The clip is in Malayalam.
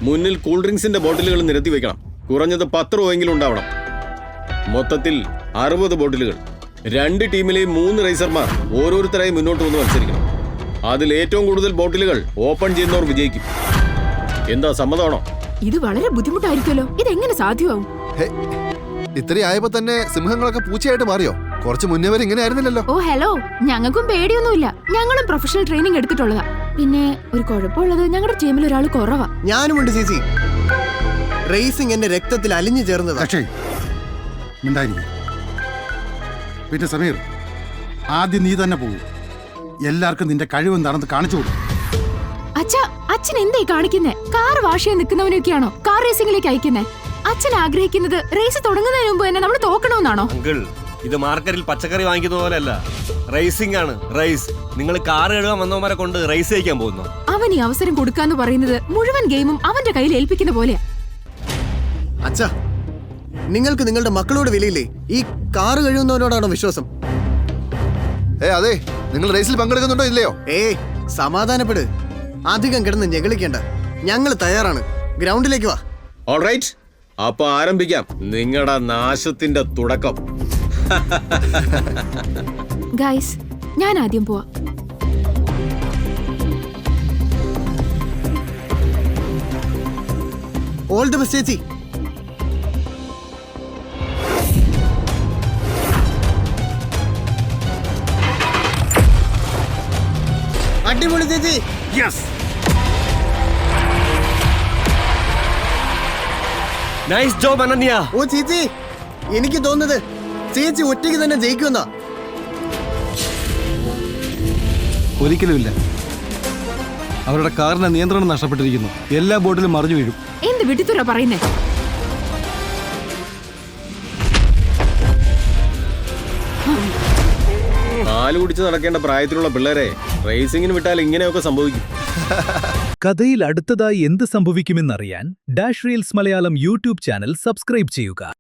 മുന്നിൽ കൂൾ ഡ്രിങ്ക്സിന്റെ ബോട്ടിലുകൾ നിരത്തി വെക്കണം. കുറഞ്ഞത് 10 രൂപയെങ്കിലും ഉണ്ടാവണം. മൊത്തത്തിൽ 60 ബോട്ടിലുകൾ. 2 ടീമിലെയും 3 റേസർമാർ ഓരോരുത്തരായി മുന്നോട്ട് വന്ന് മത്സരിക്കണം. അതിൽ ഏറ്റവും കൂടുതൽ ബോട്ടിലുകൾ ഓപ്പൺ ചെയ്യുന്നവർ വിജയിക്കും. എന്താ, സമ്മതമാണോ? ഇത് വളരെ ബുദ്ധിമുട്ടായിരിക്കുമല്ലോ. ഇതെങ്ങനെ സാധ്യമാവും? ഇത്രയായപ്പോ തന്നെ സിംഹങ്ങളൊക്കെ പൂച്ചയായിട്ട് മാറിയോ? കുറച്ച് മുന്നേ വരെ ഇങ്ങനെ ആയിരുന്നില്ലല്ലോ. ഓ ഹലോ, ഞങ്ങൾക്കും പേടിയൊന്നുമില്ല. ഞങ്ങളും പ്രൊഫഷണൽ ട്രെയിനിങ് എടുത്തിട്ടുള്ളതാ. പിന്നെ ഒരു കുഴപ്പമുള്ളത് ഞങ്ങളുടെ ടീമിൽ ഒരാൾ കുറവാ. ഞാനുമുണ്ട് ചേച്ചി. റേസിംഗ് എന്റെ രക്തത്തിൽ അലിഞ്ഞു ചേർന്നതാ. പിന്നെ സമീർ, ആദ്യം നീ തന്നെ പോകും. എല്ലാവർക്കും നിന്റെ കഴിവെന്താണെന്ന് കാണിച്ചു കൊടുക്കും. അച്ഛൻ എന്തായി കാണിക്കുന്നേ? കാർ വാഷ് ചെയ്യാൻ നിൽക്കുന്നവനൊക്കെയാണോ കാർ റേസിംഗിലേക്ക് അയക്കുന്നേ? അച്ഛൻ ആഗ്രഹിക്കുന്നത് റേസ് തുടങ്ങുന്നതിന് മുമ്പ് തന്നെ നമ്മൾ തോക്കണമെന്നാണോ? അങ്കിൾ, ഇത് മാർക്കറ്റിൽ പച്ചക്കറി വാങ്ങിക്കുന്ന പോലെയല്ല, റേസിംഗ് ആണ്. റേസ്. നിങ്ങൾ കാർ കഴുകാൻ വന്നവന്മാരെ കൊണ്ട് റേസ് ചെയ്യിക്കാൻ പോകുന്നു. അവൻ ഈ അവസരം കൊടുക്കാന്ന് പറയുന്നത് മുഴുവൻ ഗെയിമും അവന്റെ കയ്യിൽ ഏൽപ്പിക്കുന്ന പോലെയാ. അച്ഛാ, നിങ്ങൾക്ക് നിങ്ങളുടെ മക്കളോട് വിലയില്ലേ? ഈ കാറ് കഴിയുന്നവരോടാണോ വിശ്വാസം? അതെ, നിങ്ങൾ റേസിൽ പങ്കെടുക്കുന്നുണ്ടോ ഇല്ലയോ? സമാധാനപ്പെട്. അധികം കിടന്ന് ഞെളിക്കേണ്ട. ഞങ്ങൾ തയ്യാറാണ്. ഗ്രൗണ്ടിലേക്ക് വാ. ഓൾറൈറ്റ്, അപ്പൊ ആരംഭിക്കാം നിങ്ങളുടെ നാശത്തിന്റെ തുടക്കം. ഗൈസ്, ഞാൻ ആദ്യം പോവാ. ഓൾ ദി ബെസ്റ്റ് ചേച്ചി. അടിപൊളി ചേച്ചി. Nice job Ananya. ഓ ചേച്ചി, എനിക്ക് തോന്നുന്നത് ചേച്ചി ഒറ്റയ്ക്ക് തന്നെ ജയിക്കുമെന്നാ. ഒരിക്കലുമില്ല. അവരുടെ കാറിന്റെ നിയന്ത്രണം നഷ്ടപ്പെട്ടിരിക്കുന്നു. എല്ലാ ബോട്ടിലും മറിഞ്ഞു വീഴും. എന്ത് വിട്ടിത്തുറ പറയുന്നേ? പാല് കുടിച്ച് നടക്കേണ്ട പ്രായത്തിലുള്ള പിള്ളേരെ റേസിംഗിന് വിട്ടാൽ ഇങ്ങനെയൊക്കെ സംഭവിക്കും. കഥയിൽ അടുത്തതായി എന്ത് സംഭവിക്കുമെന്നറിയാൻ dash reels Malayalam YouTube channel subscribe ചെയ്യുക.